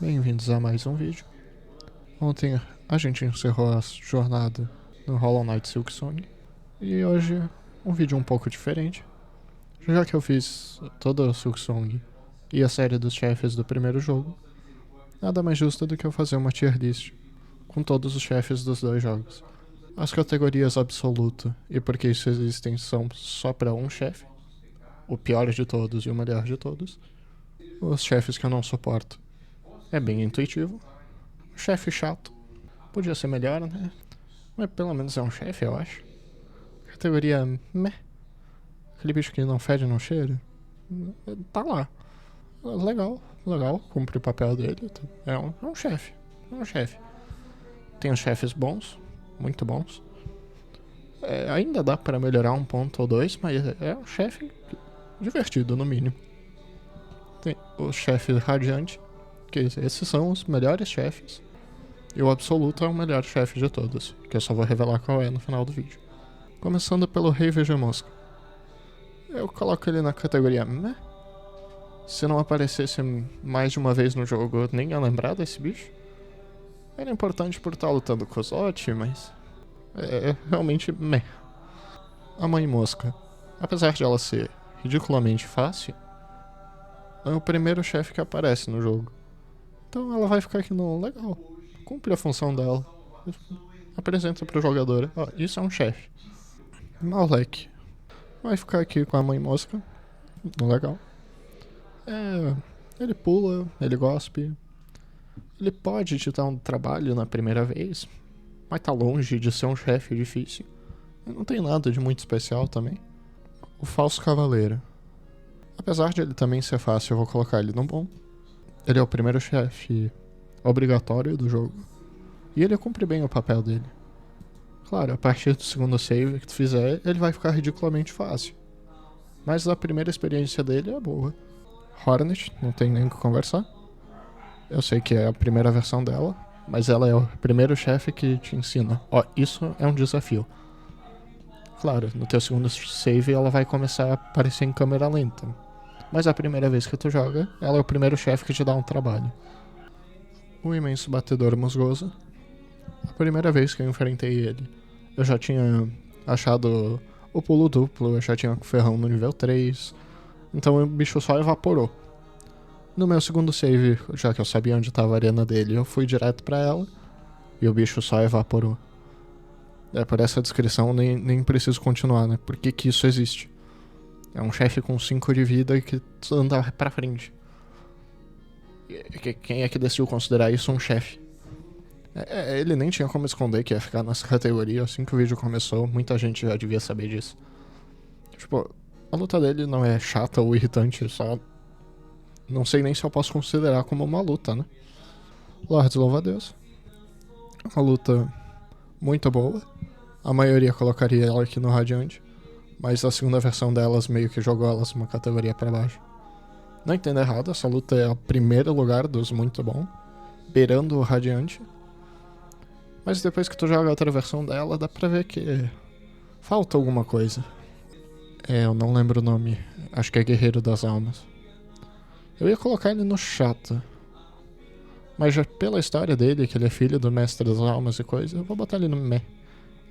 Bem-vindos a mais um vídeo. Ontem a gente encerrou a jornada no Hollow Knight Silksong e hoje um vídeo um pouco diferente. Já que eu fiz toda a Silksong e a série dos chefes do primeiro jogo, nada mais justo do que eu fazer uma tier list com todos os chefes dos dois jogos. As categorias absoluta e porque isso existem são só para um chefe, o pior de todos e o melhor de todos. Os chefes que eu não suporto. É bem intuitivo. Chefe chato. Podia ser melhor, né? Mas pelo menos é um chefe, eu acho. Categoria meh. Aquele bicho que não fede, não cheira. Tá lá. Legal. Cumpre o papel dele. É um chefe. É um chefe. Tem os chefes bons. Muito bons. Ainda dá pra melhorar um ponto ou dois, mas é um chefe divertido, no mínimo. Tem o chefe radiante. Que esses são os melhores chefes. E o absoluto é o melhor chefe de todos, que eu só vou revelar qual é no final do vídeo. Começando pelo Rei Vegemosca. Eu coloco ele na categoria meh. Se não aparecesse mais de uma vez no jogo, eu nem ia lembrar desse bicho. Ele é importante por estar lutando com o Zote, mas é realmente meh. A Mãe Mosca. Apesar de ela ser ridiculamente fácil, é o primeiro chefe que aparece no jogo. Então ela vai ficar aqui no legal. Cumpre a função dela. Apresenta pro jogador. Ó, isso é um chefe. Malek. Vai ficar aqui com a Mãe Mosca. No legal. Ele pula, ele gospe. Ele pode te dar um trabalho na primeira vez, mas tá longe de ser um chefe difícil. E não tem nada de muito especial também. O Falso Cavaleiro. Apesar de ele também ser fácil, eu vou colocar ele no bom. Ele é o primeiro chefe obrigatório do jogo. E ele cumpre bem o papel dele. Claro, a partir do segundo save que tu fizer, ele vai ficar ridiculamente fácil. Mas a primeira experiência dele é boa. Hornet, não tem nem o que conversar. Eu sei que é a primeira versão dela, mas ela é o primeiro chefe que te ensina. Ó, isso é um desafio. Claro, no teu segundo save ela vai começar a aparecer em câmera lenta. Mas a primeira vez que tu joga, ela é o primeiro chefe que te dá um trabalho. O Imenso Batedor Musgoso. A primeira vez que eu enfrentei ele, eu já tinha achado o pulo duplo, eu já tinha o ferrão no nível 3, então o bicho só evaporou. No meu segundo save, já que eu sabia onde estava a arena dele, eu fui direto pra ela e o bicho só evaporou. Por essa descrição nem preciso continuar, né? Por que isso existe? É um chefe com 5 de vida que anda pra frente. Quem é que decidiu considerar isso um chefe? Ele nem tinha como esconder que ia ficar nessa categoria. Assim que o vídeo começou, muita gente já devia saber disso. Tipo, a luta dele não é chata ou irritante, só não sei nem se eu posso considerar como uma luta, né? Lords Louva-a-Deus. Uma luta muito boa. A maioria colocaria ela aqui no Radiante, mas a segunda versão delas meio que jogou elas uma categoria pra baixo. Não entendo errado, essa luta é o primeiro lugar dos muito bom, beirando o Radiante. Mas depois que tu joga a outra versão dela, dá pra ver que falta alguma coisa. Eu não lembro o nome. Acho que é Guerreiro das Almas. Eu ia colocar ele no chato. Mas já pela história dele, que ele é filho do Mestre das Almas e coisa, eu vou botar ele no meh.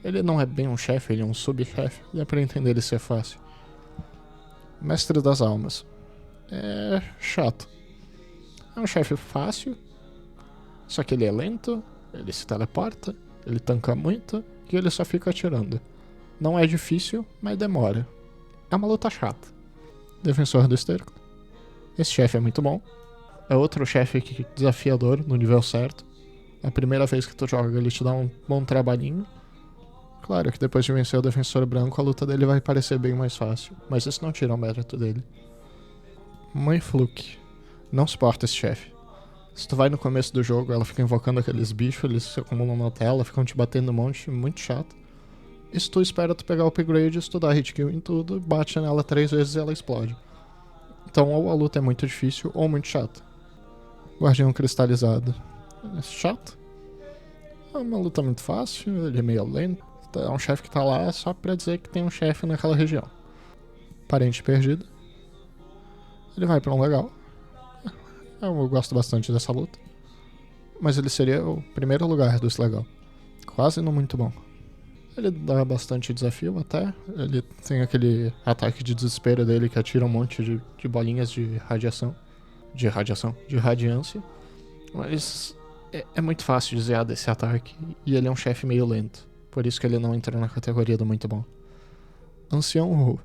Ele não é bem um chefe, ele é um subchefe. Dá pra entender ele ser fácil. Mestre das Almas. É chato. É um chefe fácil. Só que ele é lento. Ele se teleporta, ele tanca muito e ele só fica atirando. Não é difícil, mas demora. É uma luta chata. Defensor do Esterco. Esse chefe é muito bom. É outro chefe desafiador no nível certo. A primeira vez que tu joga ele te dá um bom trabalhinho. Claro que depois de vencer o Defensor Branco a luta dele vai parecer bem mais fácil, mas isso não tira o mérito dele. Mãe Fluke. Não suporta esse chefe. Se tu vai no começo do jogo, ela fica invocando aqueles bichos, eles se acumulam na tela, ficam te batendo um monte, muito chato. E se tu espera tu pegar o upgrade, se tu dá hit kill em tudo, bate nela 3 vezes e ela explode. Então ou a luta é muito difícil ou muito chata. Guardião Cristalizado. É chato. É uma luta muito fácil, ele é meio lento. É um chefe que tá lá só pra dizer que tem um chefe naquela região. Parente Perdido. Ele vai pra um legal. Eu gosto bastante dessa luta. mas ele seria o primeiro lugar do Slagow. Quase não muito bom. Ele dá bastante desafio até. Ele tem aquele ataque de desespero dele que atira um monte de bolinhas de radiação. De radiância. Mas é muito fácil desviar desse ataque. E ele é um chefe meio lento. Por isso que ele não entra na categoria do muito bom. Ancião Hu.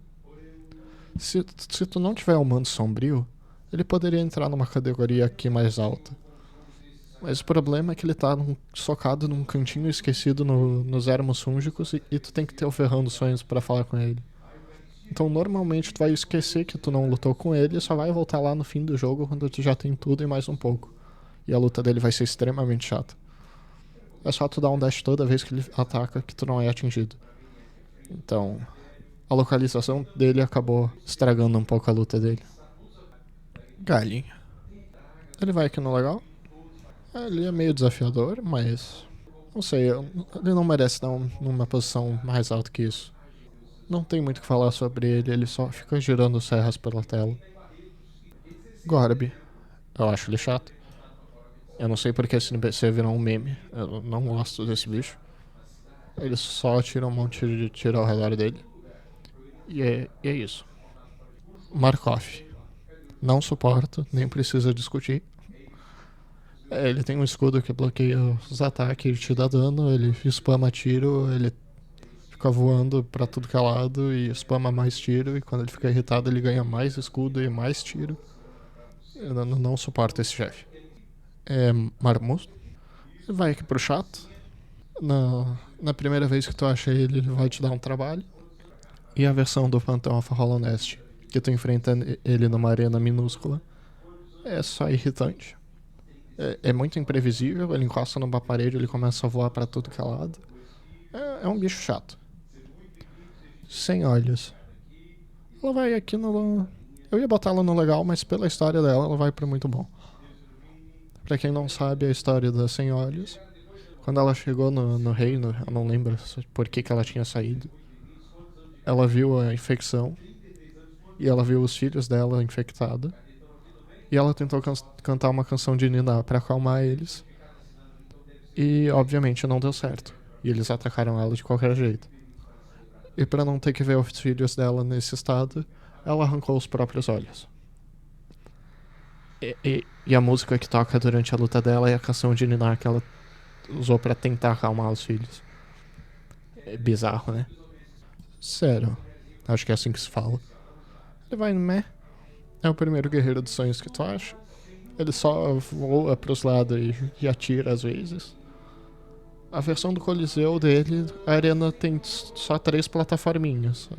Se tu não tiver o Manto Sombrio, ele poderia entrar numa categoria aqui mais alta. Mas o problema é que ele tá socado num cantinho esquecido nos ermos fúngicos e tu tem que ter o Ferrão dos Sonhos pra falar com ele. Então normalmente tu vai esquecer que tu não lutou com ele e só vai voltar lá no fim do jogo quando tu já tem tudo e mais um pouco. E a luta dele vai ser extremamente chata. É só tu dar um dash toda vez que ele ataca que tu não é atingido. Então, a localização dele acabou estragando um pouco a luta dele. Galinha. Ele vai aqui no legal. Ele é meio desafiador, mas... Não sei, ele não merece estar numa posição mais alta que isso. Não tem muito o que falar sobre ele só fica girando serras pela tela. Gorb. Eu acho ele chato. Eu não sei porque esse NPC virou um meme. Eu não gosto desse bicho. Ele só tira um monte de tiro ao redor dele. E é isso. Markov. Não suporto, nem precisa discutir. Ele tem um escudo que bloqueia os ataques, ele te dá dano, ele spama tiro, ele fica voando pra tudo que é lado e spama mais tiro, e quando ele fica irritado ele ganha mais escudo e mais tiro. Eu não suporto esse chefe. Marmut. Ele vai aqui pro chato. Na primeira vez que tu acha ele vai te dar um trabalho. E a versão do Phantom of Hollow Nest, que tu enfrenta ele numa arena minúscula, é só irritante. É muito imprevisível, ele encosta numa parede, ele começa a voar pra tudo que é lado. É um bicho chato. Sem olhos. Ela vai aqui no... Eu ia botar ela no legal, mas pela história dela, ela vai pro muito bom. Pra quem não sabe a história da Sem Olhos, quando ela chegou no reino, eu não lembro por que ela tinha saído. Ela viu a infecção e ela viu os filhos dela infectados. E ela tentou cantar uma canção de Niná pra acalmar eles. E obviamente não deu certo. E eles atacaram ela de qualquer jeito. E pra não ter que ver os filhos dela nesse estado, ela arrancou os próprios olhos. E a música que toca durante a luta dela é a canção de Niná que ela usou pra tentar acalmar os filhos. É bizarro, né? Sério. Acho que é assim que se fala. Ele vai no meh. É o primeiro guerreiro dos sonhos que tu acha. Ele só voa pros lados e atira às vezes. A versão do Coliseu dele, a arena tem só 3 plataforminhas.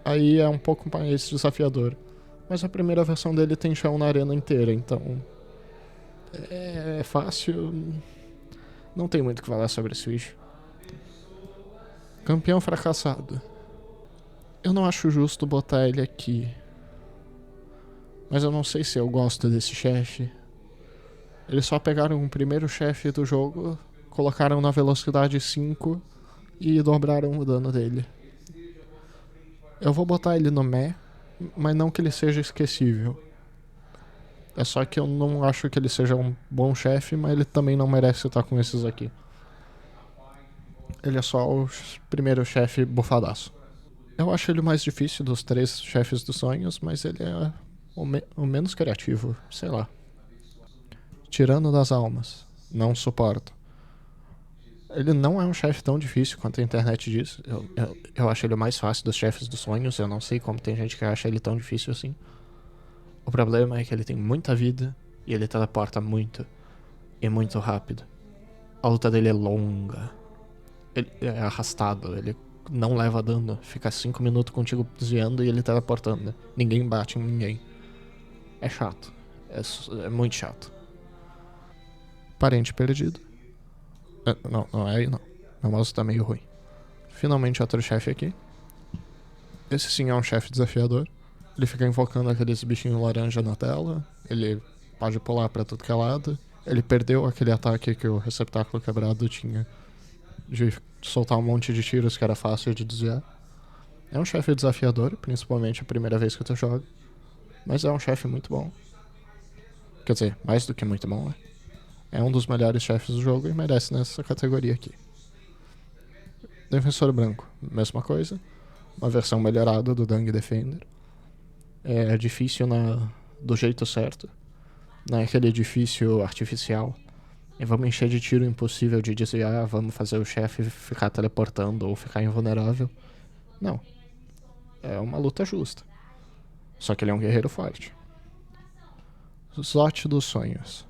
Aí é um pouco mais desafiador. Mas a primeira versão dele tem chão na arena inteira, então... É fácil. Não tem muito o que falar sobre esse bicho. Campeão fracassado. Eu não acho justo botar ele aqui. Mas eu não sei se eu gosto desse chefe. Eles só pegaram o primeiro chefe do jogo, colocaram na velocidade 5 e dobraram o dano dele. Eu vou botar ele no meh, mas não que ele seja esquecível. É só que eu não acho que ele seja um bom chefe, mas ele também não merece estar com esses aqui. Ele é só o primeiro chefe bufadaço. Eu acho ele o mais difícil dos 3 chefes dos sonhos, mas ele é o menos criativo, sei lá. Tirano das Almas. Não suporto. Ele não é um chefe tão difícil quanto a internet diz. Eu acho ele o mais fácil dos chefes dos sonhos. Eu não sei como tem gente que acha ele tão difícil assim. O problema é que ele tem muita vida e ele teleporta muito. E muito rápido. A luta dele é longa. Ele é arrastado. Ele não leva dano. Fica 5 minutos contigo desviando e ele teleportando. Ninguém bate em ninguém. É chato. É muito chato. Parente perdido. Não é aí não. Meu mouse tá meio ruim. Finalmente outro chefe aqui. Esse sim é um chefe desafiador. Ele fica invocando aqueles bichinhos laranja na tela. Ele pode pular pra tudo que é lado. Ele perdeu aquele ataque que o receptáculo quebrado tinha de soltar um monte de tiros que era fácil de desviar. É um chefe desafiador, principalmente a primeira vez que tu joga. Mas é um chefe muito bom. Quer dizer, mais do que muito bom, né? É um dos melhores chefes do jogo e merece nessa categoria aqui. Defensor branco, mesma coisa. Uma versão melhorada do Dung Defender. É difícil do jeito certo. Não é aquele difícil artificial. E vamos encher de tiro impossível de desviar, vamos fazer o chefe ficar teleportando ou ficar invulnerável. Não. É uma luta justa. Só que ele é um guerreiro forte. Zot dos Sonhos.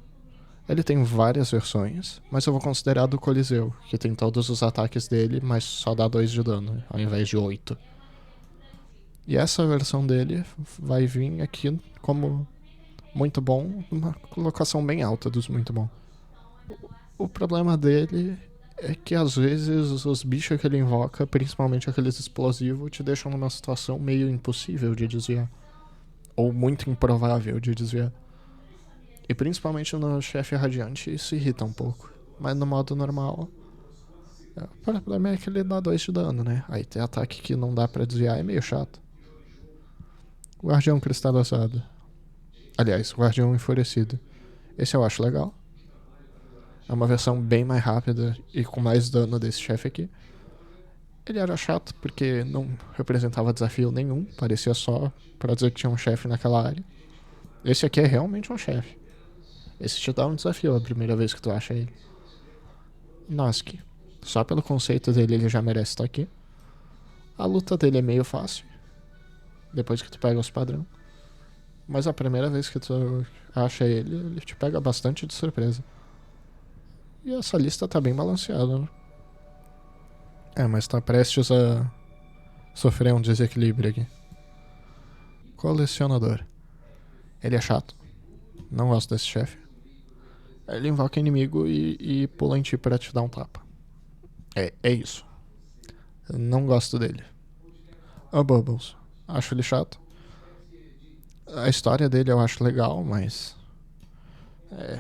Ele tem várias versões, mas eu vou considerar do Coliseu, que tem todos os ataques dele, mas só dá 2 de dano, ao invés de 8. E essa versão dele vai vir aqui como muito bom, uma colocação bem alta dos muito bom. O problema dele é que às vezes os bichos que ele invoca, principalmente aqueles explosivos, te deixam numa situação meio impossível de desviar. Ou muito improvável de desviar. E principalmente no chefe radiante isso irrita um pouco. Mas no modo normal, o problema é que ele dá 2 de dano, né? Aí tem ataque que não dá pra desviar, é meio chato. Guardião Cristalizado. Aliás, Guardião Enfurecido. Esse eu acho legal. É uma versão bem mais rápida e com mais dano desse chefe aqui. Ele era chato porque não representava desafio nenhum. Parecia só pra dizer que tinha um chefe naquela área. Esse aqui é realmente um chefe. Esse te dá um desafio a primeira vez que tu acha ele. Nosk. Só pelo conceito dele ele já merece estar aqui. A luta dele é meio fácil. Depois que tu pega os padrão. Mas a primeira vez que tu acha ele te pega bastante de surpresa. E essa lista tá bem balanceada, né? Mas tá prestes a sofrer um desequilíbrio aqui. Colecionador. Ele é chato. Não gosto desse chefe. Ele invoca inimigo e pula em ti pra te dar um tapa. É isso. Eu não gosto dele. O Bubbles. Acho ele chato. A história dele eu acho legal, mas...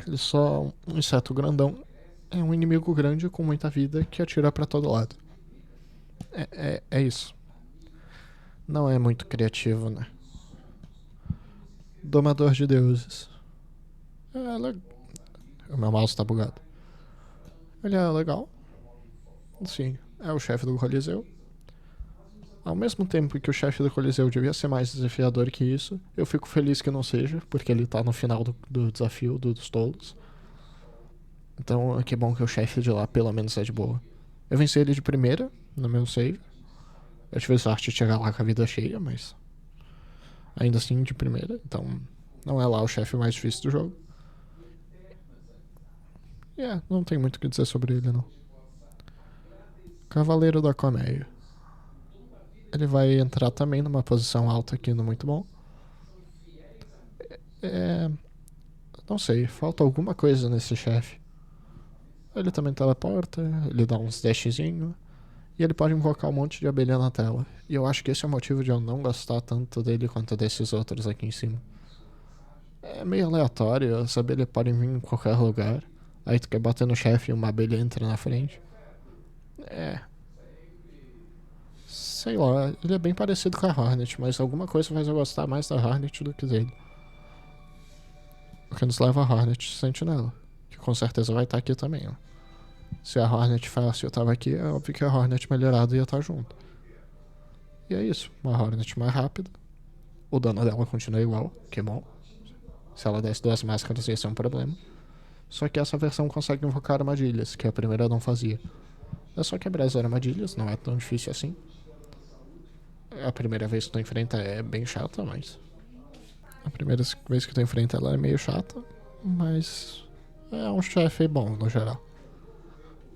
ele só um inseto grandão. É um inimigo grande com muita vida que atira pra todo lado. É isso. Não é muito criativo, né? Domador de Deuses. O meu mouse tá bugado. Ele é legal. Sim, é o chefe do Coliseu. Ao mesmo tempo que o chefe do Coliseu devia ser mais desafiador que isso, eu fico feliz que não seja, porque ele tá no final do desafio dos tolos. Então, que bom que o chefe de lá pelo menos é de boa. Eu venci ele de primeira, no meu save. Eu tive sorte de chegar lá com a vida cheia, mas... ainda assim de primeira, então... não é lá o chefe mais difícil do jogo. Não tem muito o que dizer sobre ele, não. Cavaleiro da Colmeia. Ele vai entrar também numa posição alta aqui no muito bom. Não sei, falta alguma coisa nesse chefe. Ele também teleporta, ele dá uns dashzinho. E ele pode invocar um monte de abelha na tela. E eu acho que esse é o motivo de eu não gostar tanto dele quanto desses outros aqui em cima. É meio aleatório, as abelhas podem vir em qualquer lugar. Aí tu quer bater no chefe e uma abelha entra na frente. Sei lá, ele é bem parecido com a Hornet, mas alguma coisa faz eu gostar mais da Hornet do que dele. O que nos leva a Hornet Sentinela, que com certeza vai estar aqui também, ó. Se a Hornet fácil tava aqui, é óbvio que a Hornet melhorada ia estar junto. E é isso, uma Hornet mais rápida. O dano dela continua igual, que bom. Se ela desse 2 máscaras ia ser um problema. Só que essa versão consegue invocar armadilhas, que a primeira não fazia. É só quebrar as armadilhas, não é tão difícil assim. A primeira vez que tu enfrenta é bem chata, mas... a primeira vez que tu enfrenta ela é meio chata, mas... é um chefe bom, no geral.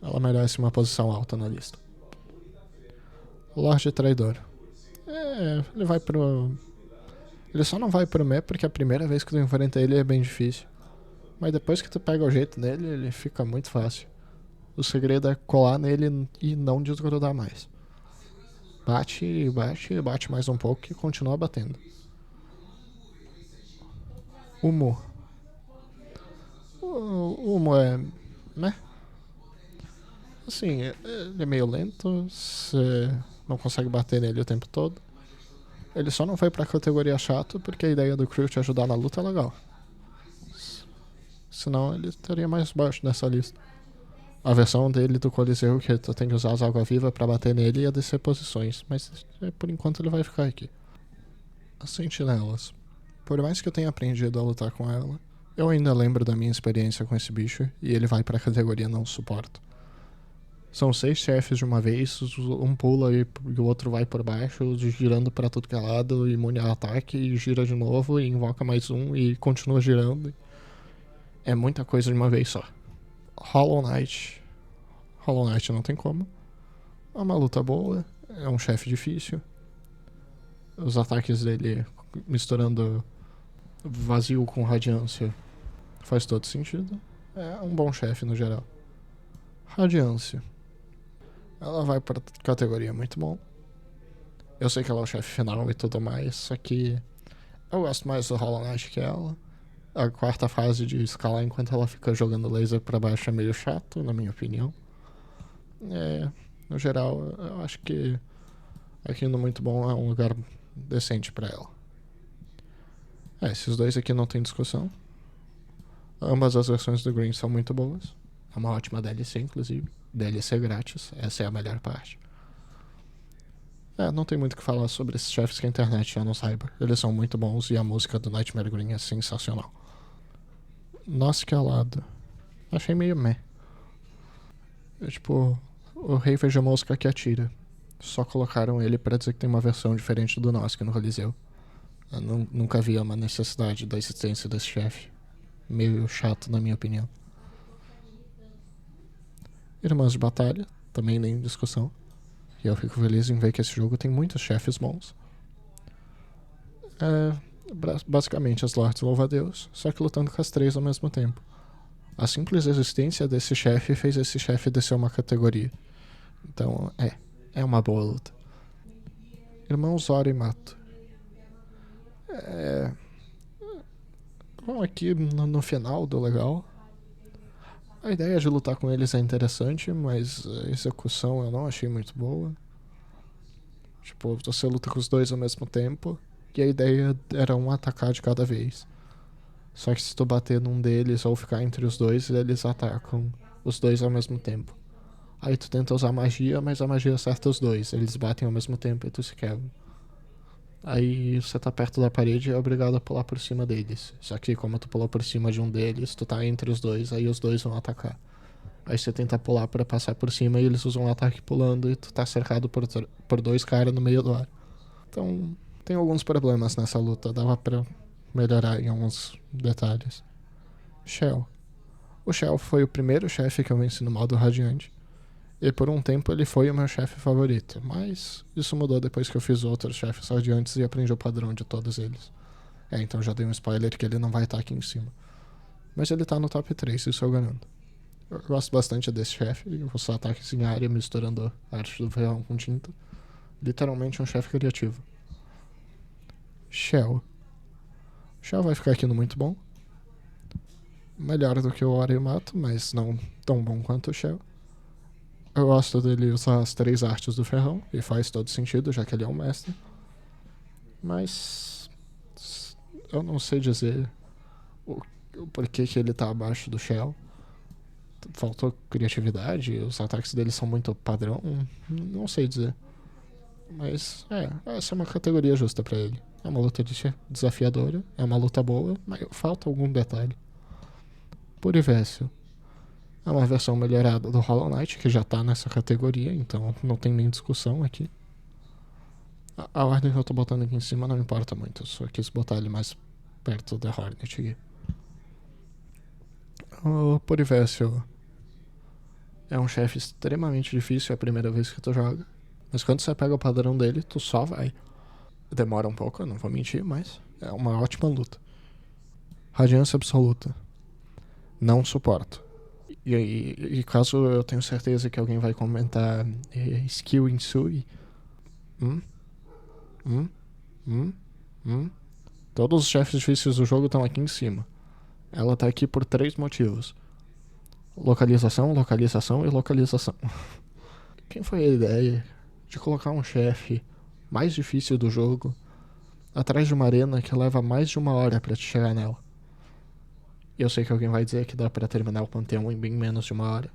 Ela merece uma posição alta na lista. Lorde Traidor. Ele vai pro... ele só não vai pro meh porque a primeira vez que tu enfrenta ele é bem difícil. Mas depois que tu pega o jeito dele, ele fica muito fácil. O segredo é colar nele e não desgrudar mais. Bate mais um pouco e continua batendo. Humo. O Humo é... né? Assim, ele é meio lento, você não consegue bater nele o tempo todo. Ele só não foi pra categoria chato porque a ideia do crew te ajudar na luta é legal. Senão ele estaria mais baixo nessa lista. A versão dele do Coliseu, que tu tem que usar as água-viva pra bater nele, ia descer posições. Mas por enquanto ele vai ficar aqui. As sentinelas. Por mais que eu tenha aprendido a lutar com ela, eu ainda lembro da minha experiência com esse bicho e ele vai pra categoria não suporto. São 6 chefes de uma vez, um pula e o outro vai por baixo, girando pra tudo que é lado, imune a ataque, e gira de novo, e invoca mais um, e continua girando. É muita coisa de uma vez só. Hollow Knight. Hollow Knight não tem como. É uma luta boa, é um chefe difícil. Os ataques dele misturando vazio com radiância faz todo sentido. É um bom chefe no geral. Radiância. Ela vai pra categoria muito bom. Eu sei que ela é o chefe final e tudo mais, só que eu gosto mais do Hollow Knight que ela. A quarta fase de escalar enquanto ela fica jogando laser pra baixo é meio chato, na minha opinião. No geral, eu acho que aqui no Muito Bom é um lugar decente pra ela. Esses dois aqui não tem discussão. Ambas as versões do Green são muito boas. É uma ótima DLC, inclusive. DLC grátis, essa é a melhor parte. Não tem muito o que falar sobre esses chefes que a internet já não saiba. Eles são muito bons e a música do Nightmare Green é sensacional. Nossa, que alado. Achei meio meh. O Rei Veja Mosca que atira. Só colocaram ele pra dizer que tem uma versão diferente do Nosk no Coliseu. Eu nunca havia uma necessidade da existência desse chefe. Meio chato, na minha opinião. Irmãs de Batalha, também nem discussão. E eu fico feliz em ver que esse jogo tem muitos chefes bons. Basicamente as Lords Louva-a-Deus, só que lutando com as 3 ao mesmo tempo. A simples existência desse chefe fez esse chefe descer uma categoria. Então, é uma boa luta. Irmãos Zoro e Mato. Vamos aqui no final do legal. A ideia de lutar com eles é interessante, mas a execução eu não achei muito boa. Você luta com os dois ao mesmo tempo, e a ideia era um atacar de cada vez. Só que se tu bater num deles ou ficar entre os dois, eles atacam os dois ao mesmo tempo. Aí tu tenta usar magia, mas a magia acerta os dois. Eles batem ao mesmo tempo e tu se quebra. Aí você tá perto da parede e é obrigado a pular por cima deles. Só que como tu pulou por cima de um deles, tu tá entre os dois, aí os dois vão atacar. Aí você tenta pular pra passar por cima e eles usam um ataque pulando e tu tá cercado por 2 caras no meio do ar. Então, tem alguns problemas nessa luta, dava pra melhorar em alguns detalhes. Shell. O Shell foi o primeiro chefe que eu venci no modo Radiante. E por um tempo ele foi o meu chefe favorito, mas isso mudou depois que eu fiz outros chefes radiantes e aprendi o padrão de todos eles. Então já dei um spoiler que ele não vai estar aqui em cima. Mas ele tá no top 3, isso eu garanto. Eu gosto bastante desse chefe, os ataques em área misturando a arte do verão com tinta. Literalmente um chefe criativo. Shell. Shell vai ficar aqui no muito bom. Melhor do que o Oremato, mas não tão bom quanto o Shell. Eu gosto dele usar as 3 artes do ferrão, e faz todo sentido, já que ele é um mestre. Mas eu não sei dizer o porquê que ele tá abaixo do Shell. Faltou criatividade, os ataques dele são muito padrão, não sei dizer. Mas essa é uma categoria justa pra ele. É uma luta desafiadora, é uma luta boa, mas falta algum detalhe. Purivécio. É uma versão melhorada do Hollow Knight, que já tá nessa categoria, então não tem nem discussão aqui. A ordem que eu tô botando aqui em cima não importa muito, eu só quis botar ele mais perto da Hornet aqui. O Purivécio é um chefe extremamente difícil, é a primeira vez que tu joga. Mas quando você pega o padrão dele, tu só vai. Demora um pouco, eu não vou mentir, mas é uma ótima luta. Radiância absoluta. Não suporto. E caso eu tenho certeza que alguém vai comentar skill em Sui. Todos os chefes difíceis do jogo estão aqui em cima. Ela tá aqui por 3 motivos. Localização, localização e localização. Quem foi a ideia de colocar um chefe mais difícil do jogo atrás de uma arena que leva mais de 1 hora pra te chegar nela? E eu sei que alguém vai dizer que dá pra terminar o Panteão em bem menos de 1 hora.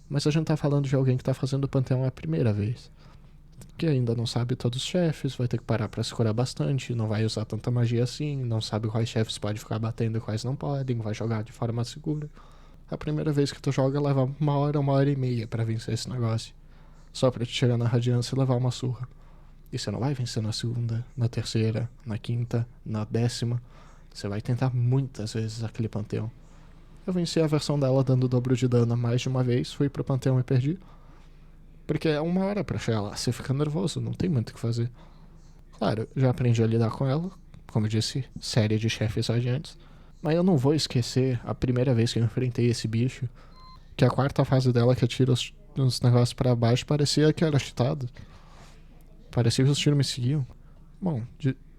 Mas a gente tá falando de alguém que tá fazendo o Panteão a primeira vez. Que ainda não sabe todos os chefes, vai ter que parar pra se curar bastante, não vai usar tanta magia assim, não sabe quais chefes pode ficar batendo e quais não podem, vai jogar de forma segura. A primeira vez que tu joga leva 1 hora e meia pra vencer esse negócio. Só pra te tirar na radiância e levar uma surra. E você não vai vencer na segunda, na terceira, na quinta, na 10ª. Você vai tentar muitas vezes aquele Panteão. Eu venci a versão dela dando o dobro de dano mais de uma vez, fui pro Panteão e perdi. Porque é 1 hora pra chegar lá, você fica nervoso, não tem muito o que fazer. Claro, já aprendi a lidar com ela, como eu disse, série de chefes adiantes. Mas eu não vou esquecer a primeira vez que eu enfrentei esse bicho, que a quarta fase dela que atira os negócios pra baixo parecia que era cheatado. Parecia que os tiros me seguiam. Bom,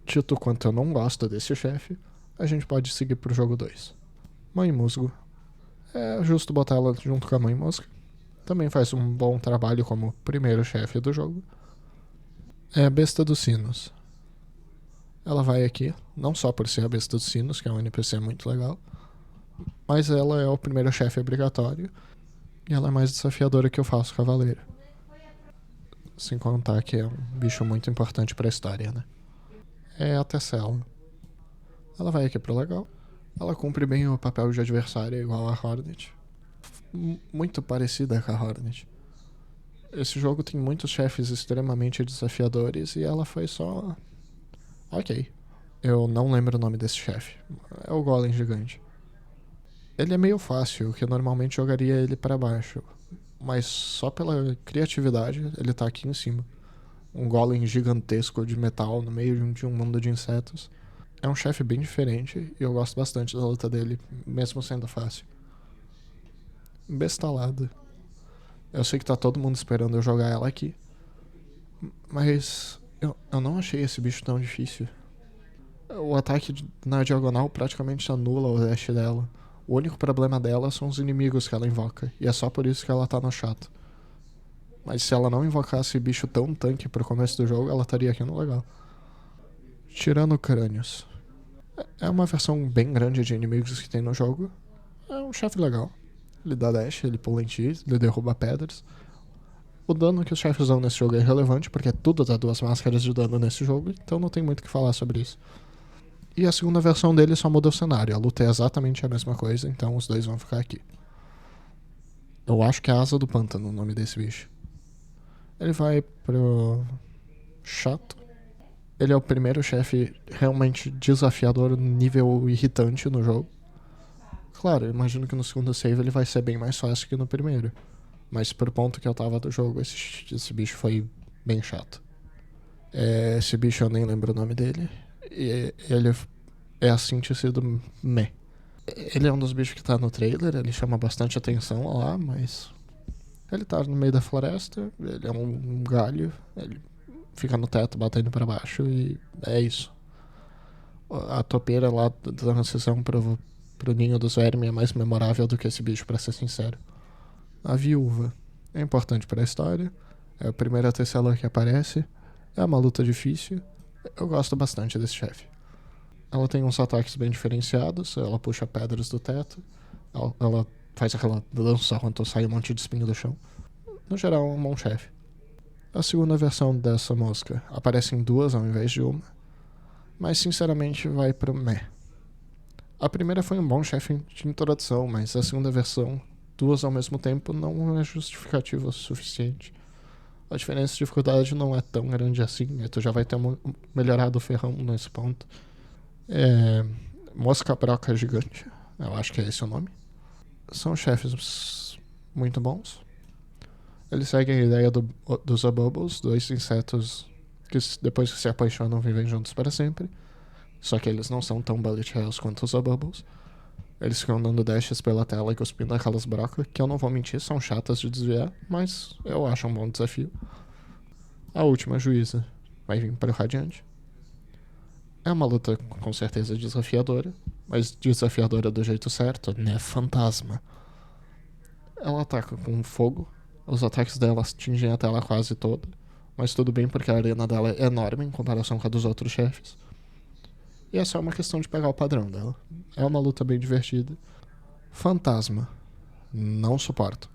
dito quanto eu não gosto desse chefe, a gente pode seguir pro jogo 2. Mãe Musgo. É justo botar ela junto com a Mãe Mosca. Também faz um bom trabalho como primeiro chefe do jogo. É a Besta dos Sinos. Ela vai aqui, não só por ser a Besta dos Sinos, que é um NPC muito legal, mas ela é o primeiro chefe obrigatório e ela é mais desafiadora que o Falso Cavaleiro. Sem contar que é um bicho muito importante pra história, né? É a Tessela. Ela vai aqui pro legal. Ela cumpre bem o papel de adversária igual a Hornet. Muito parecida com a Hornet. Esse jogo tem muitos chefes extremamente desafiadores e ela foi só... Ok. Eu não lembro o nome desse chefe. É o Golem Gigante. Ele é meio fácil, que eu normalmente jogaria ele pra baixo. Mas só pela criatividade, ele tá aqui em cima. Um golem gigantesco de metal no meio de um mundo de insetos. É um chefe bem diferente e eu gosto bastante da luta dele, mesmo sendo fácil. Bestalada. Eu sei que tá todo mundo esperando eu jogar ela aqui. Mas eu não achei esse bicho tão difícil. O ataque na diagonal praticamente anula o dash dela. O único problema dela são os inimigos que ela invoca. E é só por isso que ela tá no chato. Mas se ela não invocasse bicho tão tanque pro começo do jogo, ela estaria aqui no legal. Tirando crânios. É uma versão bem grande de inimigos que tem no jogo. É um chefe legal. Ele dá dash, ele pula em ti, ele derruba pedras. O dano que os chefes dão nesse jogo é irrelevante, porque tudo dá 2 máscaras de dano nesse jogo, então não tem muito o que falar sobre isso. E a segunda versão dele só muda o cenário. A luta é exatamente a mesma coisa, então os dois vão ficar aqui. Eu acho que é a Asa do Pântano o nome desse bicho. Ele vai pro... Chato. Ele é o primeiro chefe realmente desafiador, nível irritante no jogo. Claro, eu imagino que no segundo save ele vai ser bem mais fácil que no primeiro. Mas pro ponto que eu tava do jogo, esse bicho foi bem chato. Esse bicho eu nem lembro o nome dele. E ele é a síntese do meh. Ele é um dos bichos que tá no trailer, ele chama bastante atenção lá, mas... Ele tá no meio da floresta, ele é um galho, ele fica no teto batendo pra baixo e é isso. A topeira lá da transição pro ninho dos vermes é mais memorável do que esse bicho, pra ser sincero. A viúva é importante pra história, é a primeira Tessela que aparece, é uma luta difícil, eu gosto bastante desse chefe. Ela tem uns ataques bem diferenciados, ela puxa pedras do teto, ela faz aquela dança quando sai um monte de espinho do chão. No geral, é um bom chefe. A segunda versão dessa mosca aparece em 2 ao invés de 1, mas sinceramente vai pro meh. A primeira foi um bom chefe de introdução, mas a segunda versão, 2 ao mesmo tempo, não é justificativa o suficiente. A diferença de dificuldade não é tão grande assim, tu já vai ter melhorado o ferrão nesse ponto. Mosca broca gigante, eu acho que é esse o nome. São chefes muito bons. Eles seguem a ideia dos Abubbles, 2 insetos que depois que se apaixonam vivem juntos para sempre. Só que eles não são tão bullet hells quanto os Abubbles. Eles ficam dando dashes pela tela e cuspindo aquelas brocas, que eu não vou mentir, são chatas de desviar, mas eu acho um bom desafio. A última juíza vai vir para o Radiante. É uma luta com certeza desafiadora, mas desafiadora do jeito certo, né? Fantasma. Ela ataca com fogo, os ataques dela atingem a tela quase toda, mas tudo bem porque a arena dela é enorme em comparação com a dos outros chefes. E é só uma questão de pegar o padrão dela. É uma luta bem divertida. Fantasma. Não suporto.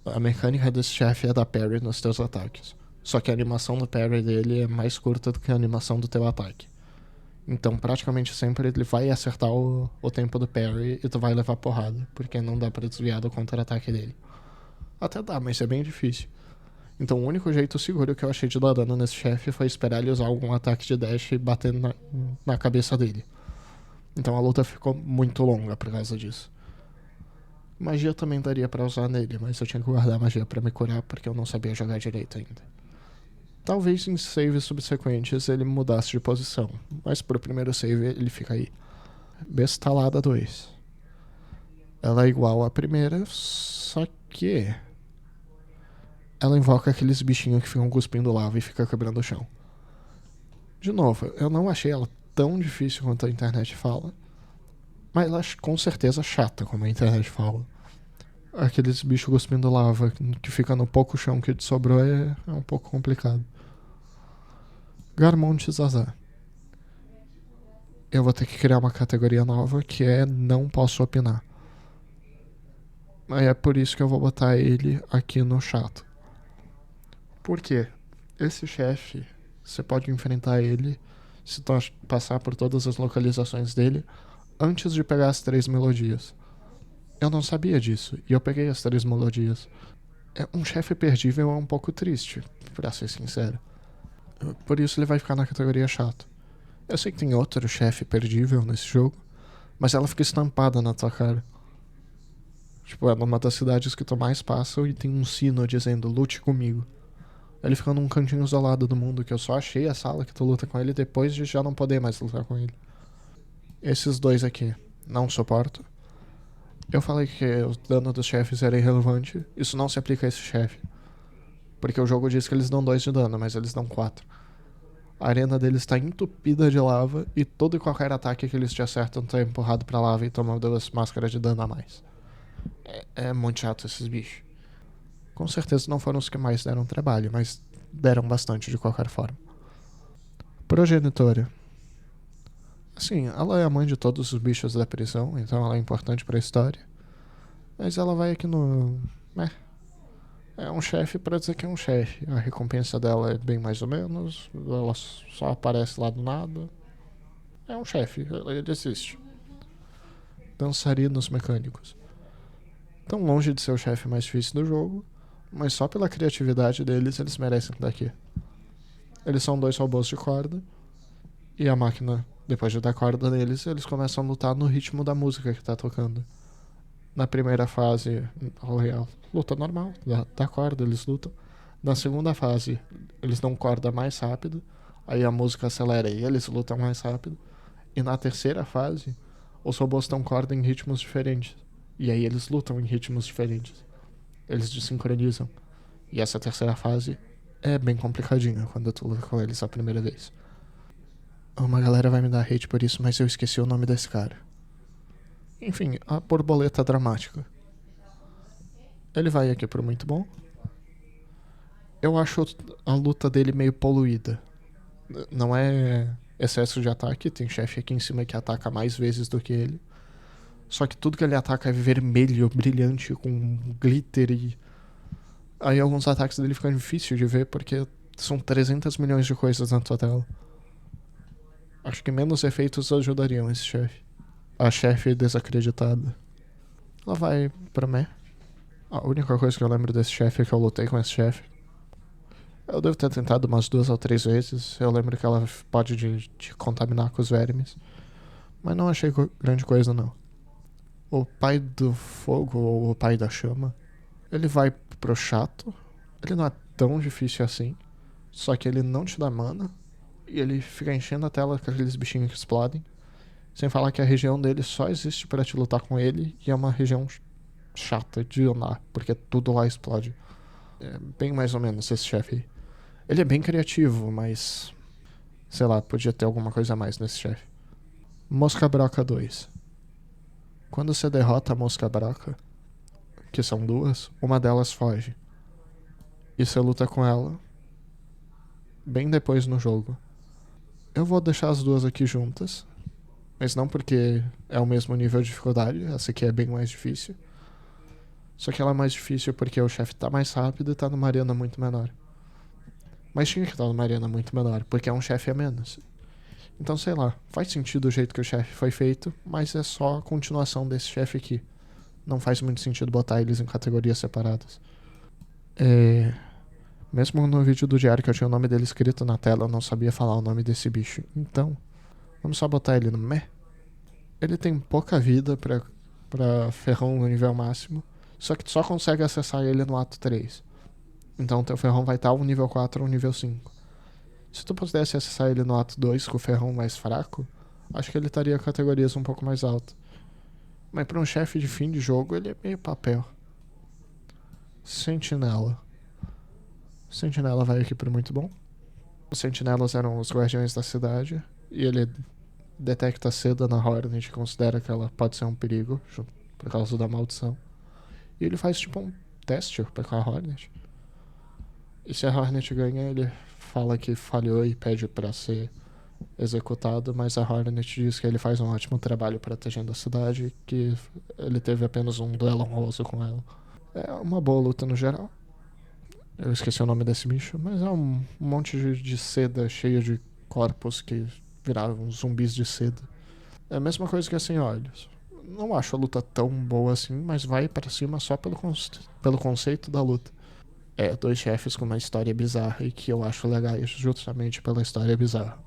A mecânica desse chefe é dar parry nos teus ataques. Só que a animação do parry dele é mais curta do que a animação do teu ataque. Então praticamente sempre ele vai acertar o tempo do parry e tu vai levar porrada, porque não dá pra desviar do contra-ataque dele. Até dá, mas é bem difícil. Então o único jeito seguro que eu achei de dar dano nesse chefe foi esperar ele usar algum ataque de dash e bater na cabeça dele. Então a luta ficou muito longa por causa disso. Magia também daria pra usar nele, mas eu tinha que guardar magia pra me curar porque eu não sabia jogar direito ainda. Talvez em saves subsequentes ele mudasse de posição, mas pro primeiro save ele fica aí. Bestalada 2. Ela é igual à primeira, só que ela invoca aqueles bichinhos que ficam cuspindo lava e fica quebrando o chão. De novo, eu não achei ela tão difícil quanto a internet fala, mas ela com certeza chata como a internet fala. Aqueles bichos cuspindo lava que fica no pouco chão que te sobrou é um pouco complicado. Garmont Zazá. Eu vou ter que criar uma categoria nova que é não posso opinar. Aí é por isso que eu vou botar ele aqui no chato. Por quê? Esse chefe, você pode enfrentar ele se tu passar por todas as localizações dele antes de pegar as 3 melodias. Eu não sabia disso, e eu peguei as 3 melodias. Um chefe perdível é um pouco triste, pra ser sincero. Por isso ele vai ficar na categoria chato. Eu sei que tem outro chefe perdível nesse jogo, mas ela fica estampada na tua cara. Tipo, é numa das cidades que tu mais passa e tem um sino dizendo lute comigo. Ele fica num cantinho isolado do mundo que eu só achei a sala que tu luta com ele depois de já não poder mais lutar com ele. Esses dois aqui, não suporto. Eu falei que o dano dos chefes era irrelevante. Isso não se aplica a esse chefe. Porque o jogo diz que eles dão 2 de dano, mas eles dão 4. A arena deles está entupida de lava e todo e qualquer ataque que eles te acertam tá empurrado pra lava e toma 2 máscaras de dano a mais. É muito chato esses bichos. Com certeza não foram os que mais deram trabalho, mas deram bastante de qualquer forma. Progenitora. Assim, ela é a mãe de todos os bichos da prisão, então ela é importante pra história. Mas ela vai aqui no... É um chefe pra dizer que é um chefe. A recompensa dela é bem mais ou menos. Ela só aparece lá do nada. É um chefe, ele existe. Dançarinos mecânicos. Tão longe de ser o chefe mais difícil do jogo, mas só pela criatividade deles eles merecem estar aqui. Eles são 2 robôs de corda, e a máquina, depois de dar corda neles, eles começam a lutar no ritmo da música que tá tocando. Na primeira fase, luta normal, dá corda, eles lutam. Na segunda fase, eles dão corda mais rápido, aí a música acelera e eles lutam mais rápido. E na terceira fase, os robôs dão corda em ritmos diferentes. E aí eles lutam em ritmos diferentes. Eles desincronizam. E essa terceira fase é bem complicadinha quando tu luta com eles a primeira vez. Uma galera vai me dar hate por isso, mas eu esqueci o nome desse cara. Enfim, a borboleta dramática. Ele vai aqui pro muito bom. Eu acho a luta dele meio poluída. Não é excesso de ataque, tem chefe aqui em cima que ataca mais vezes do que ele. Só que tudo que ele ataca é vermelho, brilhante, com glitter e... Aí alguns ataques dele ficam difíceis de ver porque são 300 milhões de coisas na tua tela. Acho que menos efeitos ajudariam esse chefe. A chefe desacreditada. Ela vai pra meh. A única coisa que eu lembro desse chefe é que eu lutei com esse chefe. Eu devo ter tentado umas 2 ou 3 vezes. Eu lembro que ela pode te contaminar com os vermes. Mas não achei grande coisa, não. O pai do fogo, ou o pai da chama, ele vai pro chato. Ele não é tão difícil assim. Só que ele não te dá mana. E ele fica enchendo a tela com aqueles bichinhos que explodem. Sem falar que a região dele só existe pra te lutar com ele. E é uma região chata de andar, porque tudo lá explode. É bem mais ou menos esse chefe aí. Ele é bem criativo, mas... sei lá, podia ter alguma coisa a mais nesse chefe. Mosca Broca 2. Quando você derrota a Mosca Broca, que são 2, uma delas foge. E você luta com ela bem depois no jogo. Eu vou deixar as 2 aqui juntas. Mas não porque é o mesmo nível de dificuldade, essa aqui é bem mais difícil. Só que ela é mais difícil porque o chefe tá mais rápido e tá numa arena muito menor. Mas tinha que estar numa arena muito menor, porque é um chefe a menos. Então, sei lá, faz sentido o jeito que o chefe foi feito, mas é só a continuação desse chefe aqui. Não faz muito sentido botar eles em categorias separadas. Mesmo no vídeo do diário que eu tinha o nome dele escrito na tela, eu não sabia falar o nome desse bicho. Então, vamos só botar ele no meh. Ele tem pouca vida pra ferrão no nível máximo, só que tu só consegue acessar ele no ato 3. Então teu ferrão vai estar um nível 4 ou um nível 5. Se tu pudesse acessar ele no ato 2 com o ferrão mais fraco, acho que ele estaria categorias um pouco mais altas. Mas pra um chefe de fim de jogo, ele é meio papel. Sentinela. Sentinela vai aqui por muito bom. Os sentinelas eram os guardiões da cidade, e ele detecta a seda na Hornet e considera que ela pode ser um perigo por causa da maldição. E ele faz tipo um teste com a Hornet. E se a Hornet ganha, ele fala que falhou e pede pra ser executado, mas a Hornet diz que ele faz um ótimo trabalho protegendo a cidade e que ele teve apenas um duelo honroso com ela. É uma boa luta no geral. Eu esqueci o nome desse bicho, mas é um monte de seda cheia de corpos que viraram zumbis de seda. É a mesma coisa que assim, olha. Não acho a luta tão boa assim, mas vai pra cima só pelo conceito da luta. É, dois chefes com uma história bizarra e que eu acho legais justamente pela história bizarra.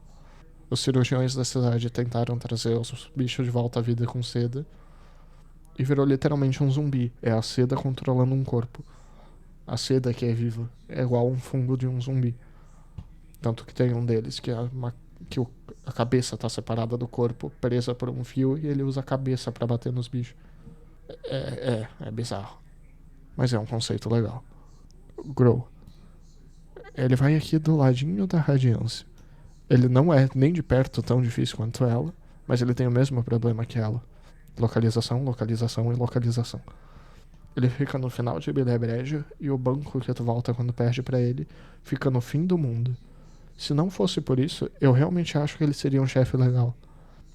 Os cirurgiões da cidade tentaram trazer os bichos de volta à vida com seda e virou literalmente um zumbi. É a seda controlando um corpo. A seda que é viva é igual um fungo de um zumbi. Tanto que tem um deles que a cabeça tá separada do corpo, presa por um fio, e ele usa a cabeça pra bater nos bichos. É bizarro. Mas é um conceito legal. Grow. Ele vai aqui do ladinho da Radiância. Ele não é nem de perto tão difícil quanto ela, mas ele tem o mesmo problema que ela. Localização, localização e localização. Ele fica no final de Bilebrejo e o banco que tu volta quando perde pra ele fica no fim do mundo. Se não fosse por isso, eu realmente acho que ele seria um chefe legal.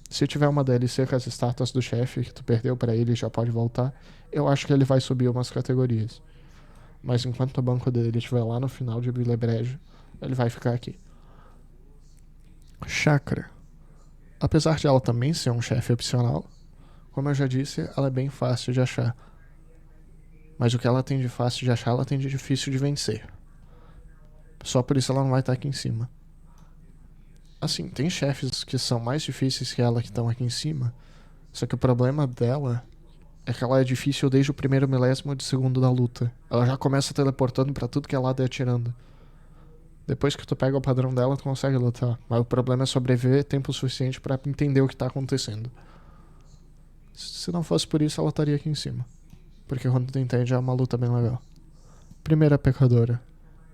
Se tiver uma DLC com as estátuas do chefe que tu perdeu pra ele e já pode voltar, eu acho que ele vai subir umas categorias. Mas enquanto o banco dele estiver lá no final de Bilebrejo, ele vai ficar aqui. Chakra. Apesar de ela também ser um chefe opcional, como eu já disse, ela é bem fácil de achar. Mas o que ela tem de fácil de achar, ela tem de difícil de vencer. Só por isso ela não vai estar aqui em cima. Assim, tem chefes que são mais difíceis que ela que estão aqui em cima, só que o problema dela é que ela é difícil desde o primeiro milésimo de segundo da luta. Ela já começa teleportando pra tudo que é lado e atirando. Depois que tu pega o padrão dela, tu consegue lutar. Mas o problema é sobreviver tempo suficiente pra entender o que tá acontecendo. Se não fosse por isso, ela estaria aqui em cima. Porque quando tu entende, é uma luta bem legal. Primeira pecadora.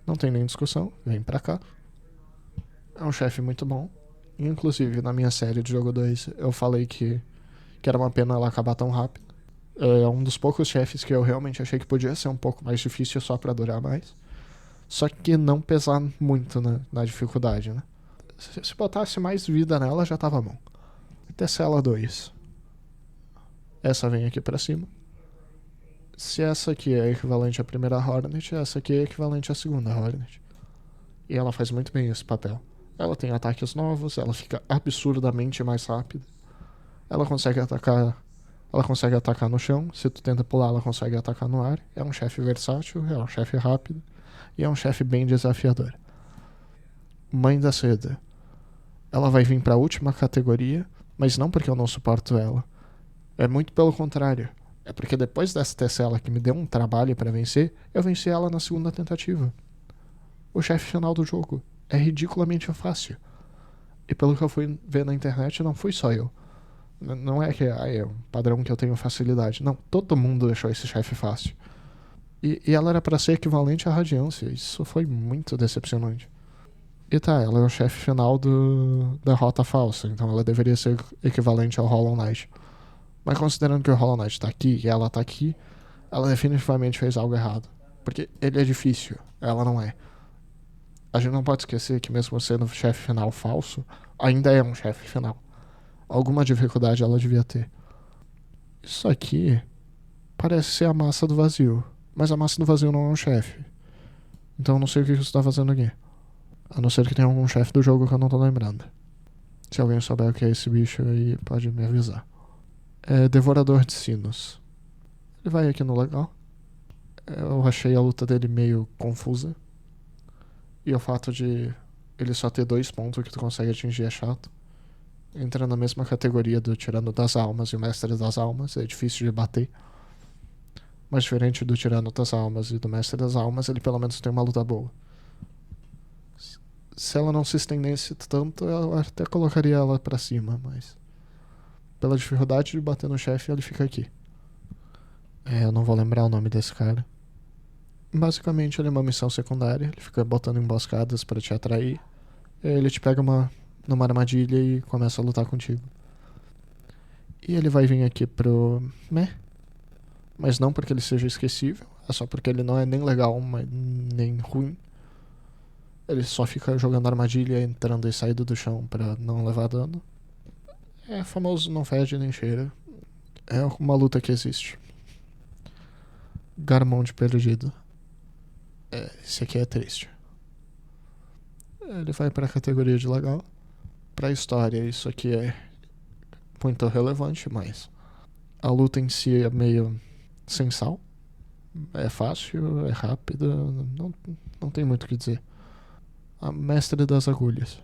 Não tem nem discussão, vem pra cá. É um chefe muito bom. Inclusive, na minha série de jogo 2, eu falei que era uma pena ela acabar tão rápido. É um dos poucos chefes que eu realmente achei que podia ser um pouco mais difícil só pra durar mais. Só que não pesar muito na dificuldade, né? Se botasse mais vida nela, já tava bom. Tessela 2. Essa vem aqui pra cima. Se essa aqui é equivalente à primeira Hornet, essa aqui é equivalente à segunda Hornet. E ela faz muito bem esse papel. Ela tem ataques novos, ela fica absurdamente mais rápida. Ela consegue atacar no chão. Se tu tenta pular, ela consegue atacar no ar. É um chefe versátil, é um chefe rápido. E é um chefe bem desafiador. Mãe da Seda. Ela vai vir pra última categoria, mas não porque eu não suporto ela. É muito pelo contrário. É porque depois dessa Tessela que me deu um trabalho pra vencer, eu venci ela na segunda tentativa. O chefe final do jogo é ridiculamente fácil. E pelo que eu fui ver na internet, não fui só eu. Não é que é um padrão que eu tenho facilidade. Não, todo mundo deixou esse chefe fácil. E ela era pra ser equivalente à Radiância. Isso foi muito decepcionante. E tá, ela é o chefe final da Rota Falsa, então ela deveria ser equivalente ao Hollow Knight. Mas considerando que o Hollow Knight tá aqui e ela tá aqui, ela definitivamente fez algo errado. Porque ele é difícil, ela não é. A gente não pode esquecer que mesmo sendo o chefe final falso, ainda é um chefe final. Alguma dificuldade ela devia ter. Isso aqui parece ser a massa do vazio. Mas a massa do vazio não é um chefe. Então eu não sei o que você tá fazendo aqui. A não ser que tenha algum chefe do jogo que eu não tô lembrando. Se alguém souber o que é esse bicho aí, pode me avisar. É Devorador de Sinos. Ele vai aqui no legal. Eu achei a luta dele meio confusa. E o fato de ele só ter 2 pontos que tu consegue atingir é chato. Entra na mesma categoria do Tirano das Almas e o Mestre das Almas. É difícil de bater. Mas diferente do Tirano das Almas e do Mestre das Almas, ele pelo menos tem uma luta boa. Se ela não se estendesse tanto, eu até colocaria ela pra cima, mas pela dificuldade de bater no chefe, ele fica aqui. Eu não vou lembrar o nome desse cara. Basicamente, ele é uma missão secundária. Ele fica botando emboscadas pra te atrair. E aí ele te pega numa armadilha e começa a lutar contigo. E ele vai vir aqui pro meh. Mas não porque ele seja esquecível. É só porque ele não é nem legal, nem ruim. Ele só fica jogando armadilha, entrando e saindo do chão pra não levar dano. É famoso, não fede nem cheira. É uma luta que existe. Garmond perdido. Esse aqui é triste. Ele vai pra categoria de legal. Pra história, isso aqui é muito relevante, mas a luta em si é meio sem sal. É fácil, é rápida, não tem muito o que dizer. A Mestre das Agulhas.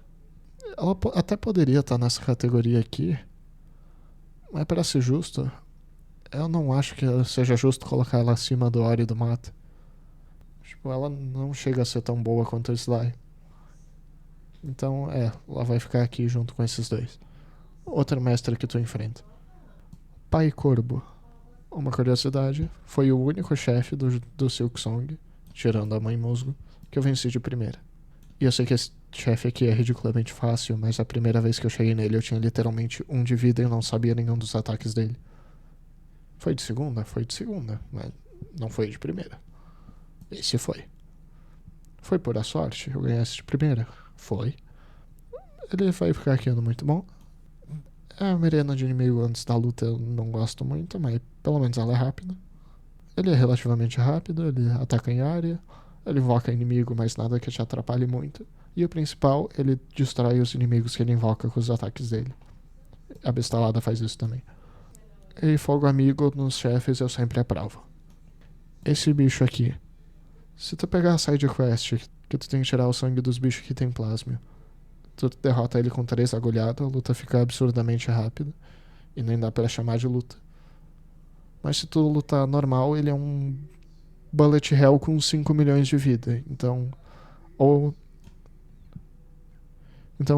Ela até poderia estar nessa categoria aqui, mas para ser justo, eu não acho que seja justo colocar ela acima do Ori e do Mata. Tipo, ela não chega a ser tão boa quanto o Sly. Então, ela vai ficar aqui junto com esses dois. Outra mestra que tu enfrenta. Pai Corbo. Uma curiosidade, foi o único chefe do Silk Song, tirando a Mãe Musgo, que eu venci de primeira. E eu sei que esse chefe aqui é ridiculamente fácil, mas a primeira vez que eu cheguei nele eu tinha literalmente 1 de vida e eu não sabia nenhum dos ataques dele. Foi de segunda? Foi de segunda, mas não foi de primeira. Esse foi. Foi pura sorte, eu ganhei esse de primeira. Foi. Ele vai ficar aqui muito bom. A Mirena de inimigo antes da luta eu não gosto muito, mas pelo menos ela é rápida. Ele é relativamente rápido, ele ataca em área, ele invoca inimigo, mas nada que te atrapalhe muito. E o principal, ele destrói os inimigos que ele invoca com os ataques dele. A bestalada faz isso também. E fogo amigo nos chefes eu sempre aprovo. Esse bicho aqui. Se tu pegar a side quest, que tu tem que tirar o sangue dos bichos que tem plasma, tu derrota ele com 3 agulhadas, a luta fica absurdamente rápida. E nem dá pra chamar de luta. Mas se tu lutar normal, ele é um bullet hell com 5 milhões de vida. Então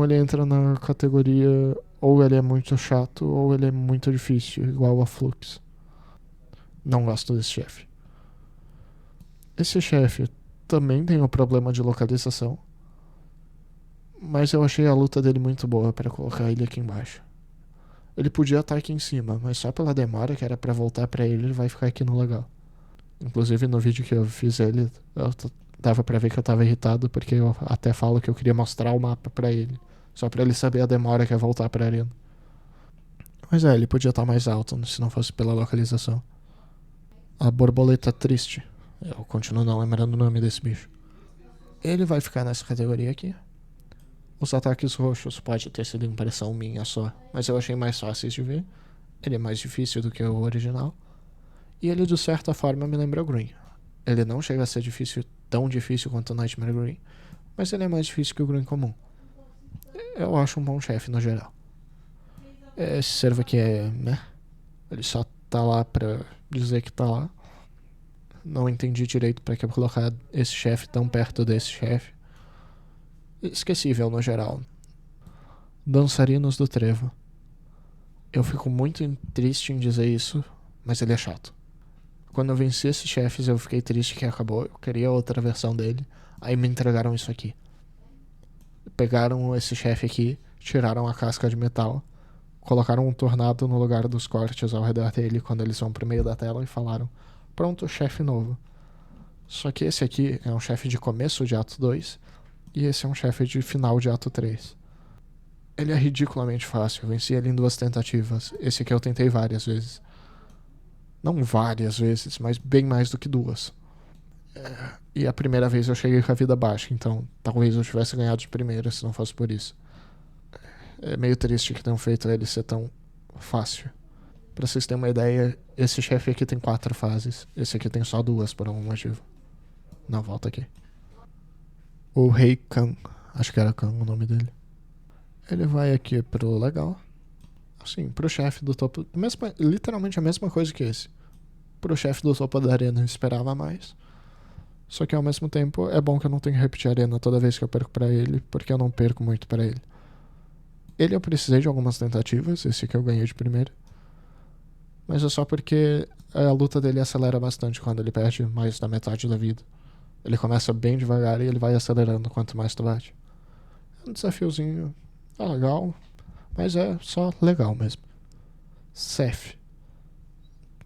ele entra na categoria ou ele é muito chato ou ele é muito difícil, igual a Flux. Não gosto desse chefe. Esse chefe também tem o problema de localização, mas eu achei a luta dele muito boa pra colocar ele aqui embaixo. Ele podia estar aqui em cima, mas só pela demora que era pra voltar pra ele vai ficar aqui no legal. Inclusive no vídeo que eu fiz ele, dava pra ver que eu tava irritado, porque eu até falo que eu queria mostrar o mapa pra ele, só pra ele saber a demora que é voltar pra arena. Mas ele podia estar mais alto se não fosse pela localização. A borboleta triste. Eu continuo não lembrando o nome desse bicho. Ele vai ficar nessa categoria aqui. Os ataques roxos pode ter sido impressão minha só, mas eu achei mais fáceis de ver. Ele é mais difícil do que o original. E ele de certa forma me lembra o Green. Ele não chega a ser tão difícil quanto o Nightmare Green, mas ele é mais difícil que o Green comum. Eu acho um bom chefe no geral. Esse servo aqui ele só tá lá pra dizer que tá lá. Não entendi direito pra que colocar esse chefe tão perto desse chefe. Esquecível no geral. Dançarinos do Trevo. Eu fico muito triste em dizer isso, mas ele é chato. Quando eu venci esses chefes eu fiquei triste que acabou. Eu queria outra versão dele. Aí me entregaram isso aqui. Pegaram esse chefe aqui, tiraram a casca de metal, colocaram um tornado no lugar dos cortes ao redor dele quando eles vão pro meio da tela e falaram: pronto, chefe novo. Só que esse aqui é um chefe de começo de ato 2 e esse é um chefe de final de ato 3. Ele é ridiculamente fácil. Eu venci ele em 2 tentativas. Esse aqui eu tentei várias vezes. Não várias vezes, mas bem mais do que 2. E a primeira vez eu cheguei com a vida baixa, então talvez eu tivesse ganhado de primeira se não fosse por isso. É meio triste que tenham feito ele ser tão fácil. Pra vocês terem uma ideia, esse chefe aqui tem 4 fases. Esse aqui tem só 2 por algum motivo. Não, volta aqui. O Rei Khan. Acho que era Khan o nome dele. Ele vai aqui pro legal. Assim, pro chefe do topo. Literalmente a mesma coisa que esse. Pro chefe do topo da arena eu esperava mais. Só que ao mesmo tempo é bom que eu não tenho que repetir a arena toda vez que eu perco pra ele, porque eu não perco muito pra ele. Ele eu precisei de algumas tentativas, esse aqui eu ganhei de primeira. Mas é só porque a luta dele acelera bastante quando ele perde mais da metade da vida. Ele começa bem devagar e ele vai acelerando quanto mais tu bate. É um desafiozinho legal, mas é só legal mesmo. Seth.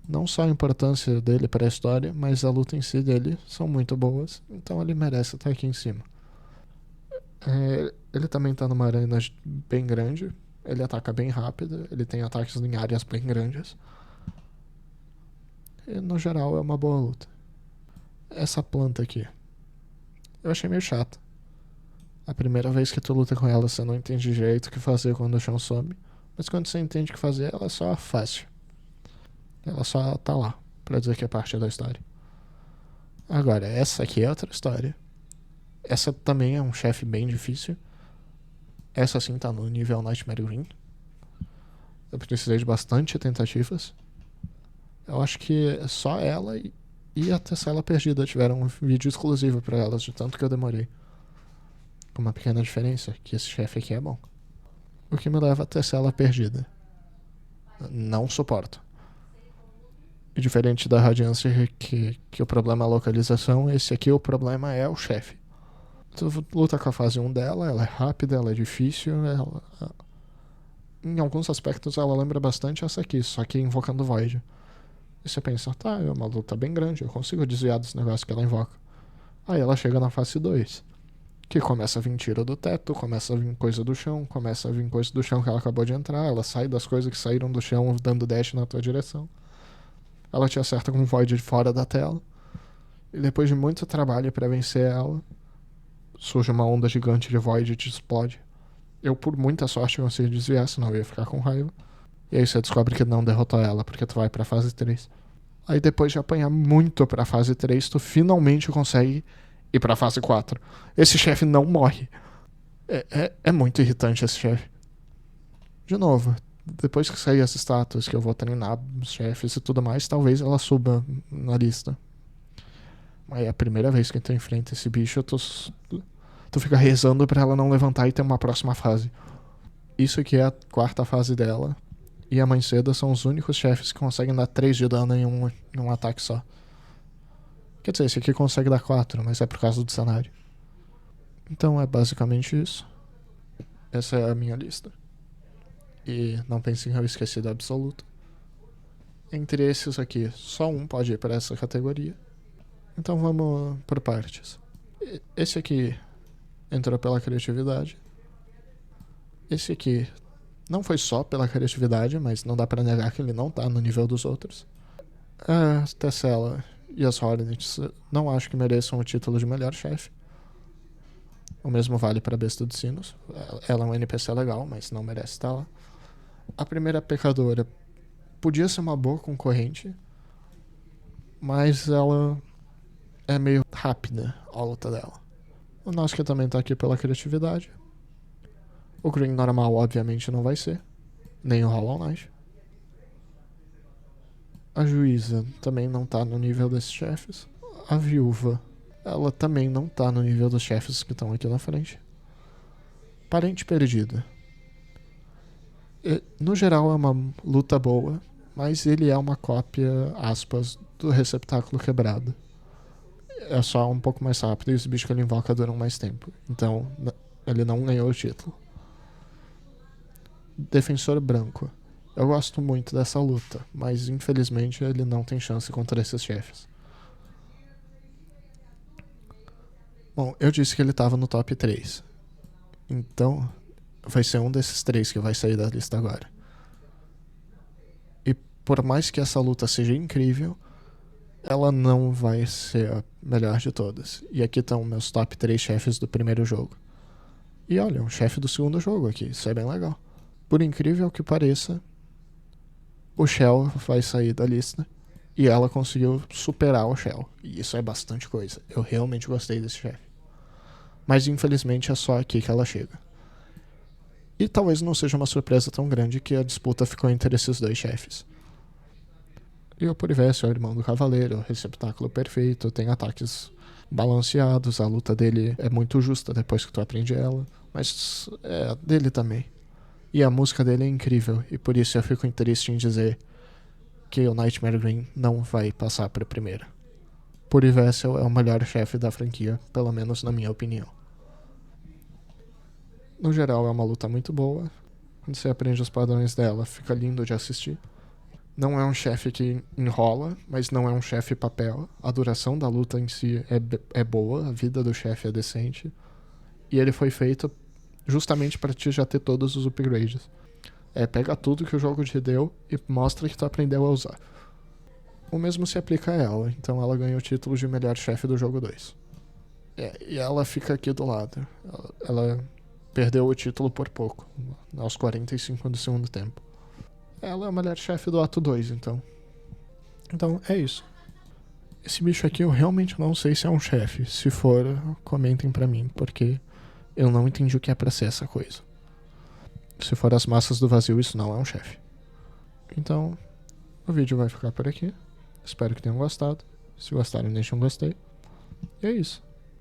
Não só a importância dele para a história, mas a luta em si dele são muito boas, então ele merece estar aqui em cima. Ele também tá numa arena bem grande, ele ataca bem rápido, ele tem ataques em áreas bem grandes. E no geral é uma boa luta. Essa planta aqui, eu achei meio chata. A primeira vez que tu luta com ela, você não entende direito o que fazer quando o chão some, mas quando você entende o que fazer, ela é só fácil. Ela só tá lá, pra dizer que é parte da história. Agora, essa aqui é outra história. Essa também é um chefe bem difícil. Essa sim tá no nível Nightmare Green. Eu precisei de bastante tentativas. Eu acho que só ela e a Tessela Perdida tiveram um vídeo exclusivo pra elas, de tanto que eu demorei. Com uma pequena diferença, que esse chefe aqui é bom. O que me leva a Tessela Perdida. Não suporto. E diferente da Radiância, que o problema é a localização, esse aqui o problema é o chefe. Tu luta com a fase 1 dela, ela é rápida, ela é difícil, em alguns aspectos ela lembra bastante essa aqui, só que invocando Void. E você pensa, tá, é uma luta bem grande, eu consigo desviar desse negócio que ela invoca. Aí ela chega na fase 2, que começa a vir tiro do teto, começa a vir coisa do chão, começa a vir coisa do chão que ela acabou de entrar, ela sai das coisas que saíram do chão dando dash na tua direção. Ela te acerta com um Void de fora da tela. E depois de muito trabalho pra vencer ela, surge uma onda gigante de Void e te explode. Eu, por muita sorte, consegui desviar, senão eu ia ficar com raiva. E aí você descobre que não derrotou ela, porque tu vai pra fase 3. Aí depois de apanhar muito pra fase 3, tu finalmente consegue ir pra fase 4. Esse chefe não morre. É muito irritante esse chefe. De novo, depois que sair as estátuas que eu vou treinar os chefes e tudo mais, talvez ela suba na lista. Mas é a primeira vez que tu enfrenta esse bicho, tu fica rezando pra ela não levantar e ter uma próxima fase. Isso aqui é a 4ª fase dela. E a Mãe Seda são os únicos chefes que conseguem dar 3 de dano em um ataque só. Quer dizer, esse aqui consegue dar 4, mas é por causa do cenário. Então é basicamente isso. Essa é a minha lista. E não pensem que eu esqueci da absoluta. Entre esses aqui, só um pode ir para essa categoria. Então vamos por partes. Esse aqui entrou pela criatividade. Esse aqui não foi só pela criatividade, mas não dá pra negar que ele não tá no nível dos outros. A Tessela e as Hornets não acho que mereçam o título de melhor chefe. O mesmo vale pra Besta dos Sinos. Ela é um NPC legal, mas não merece estar lá. A primeira Pecadora podia ser uma boa concorrente, mas ela é meio rápida a luta dela. O Noska também tá aqui pela criatividade. O Green normal obviamente não vai ser, nem o Hollow Knight. A Juíza também não tá no nível desses chefes. A Viúva, ela também não tá no nível dos chefes que estão aqui na frente. Parente Perdida. No geral é uma luta boa, mas ele é uma cópia, aspas, do Receptáculo Quebrado. É só um pouco mais rápido e os bichos que ele invoca duram mais tempo. Então ele não ganhou o título. Defensor Branco. Eu gosto muito dessa luta, mas infelizmente ele não tem chance contra esses chefes. Bom, eu disse que ele tava no top 3. Então, vai ser um desses 3 que vai sair da lista agora. E por mais que essa luta seja incrível, ela não vai ser a melhor de todas. E aqui estão meus top 3 chefes do primeiro jogo. E olha, um chefe do segundo jogo aqui, isso é bem legal. Por incrível que pareça, o Shell vai sair da lista. E ela conseguiu superar o Shell. E isso é bastante coisa. Eu realmente gostei desse chefe. Mas infelizmente é só aqui que ela chega. E talvez não seja uma surpresa tão grande que a disputa ficou entre esses 2 chefes. E o Purivesse é o irmão do Cavaleiro, o receptáculo perfeito, tem ataques balanceados, a luta dele é muito justa depois que tu aprende ela. Mas é a dele também. E a música dele é incrível, e por isso eu fico triste em dizer que o Nightmare Green não vai passar para a primeira. Purivessel é o melhor chefe da franquia, pelo menos na minha opinião. No geral é uma luta muito boa, quando você aprende os padrões dela, fica lindo de assistir. Não é um chefe que enrola, mas não é um chefe papel. A duração da luta em si é boa, a vida do chefe é decente. E ele foi feito justamente para te já ter todos os upgrades. Pega tudo que o jogo te deu e mostra que tu aprendeu a usar. O mesmo se aplica a ela, então ela ganha o título de melhor chefe do jogo 2. E ela fica aqui do lado. Ela perdeu o título por pouco, aos 45 do segundo tempo. Ela é a melhor chefe do ato 2, então. Então é isso. Esse bicho aqui eu realmente não sei se é um chefe. Se for, comentem pra mim, porque eu não entendi o que é pra ser essa coisa. Se for as massas do vazio, isso não é um chefe. Então, o vídeo vai ficar por aqui. Espero que tenham gostado. Se gostaram, deixem um gostei. E é isso.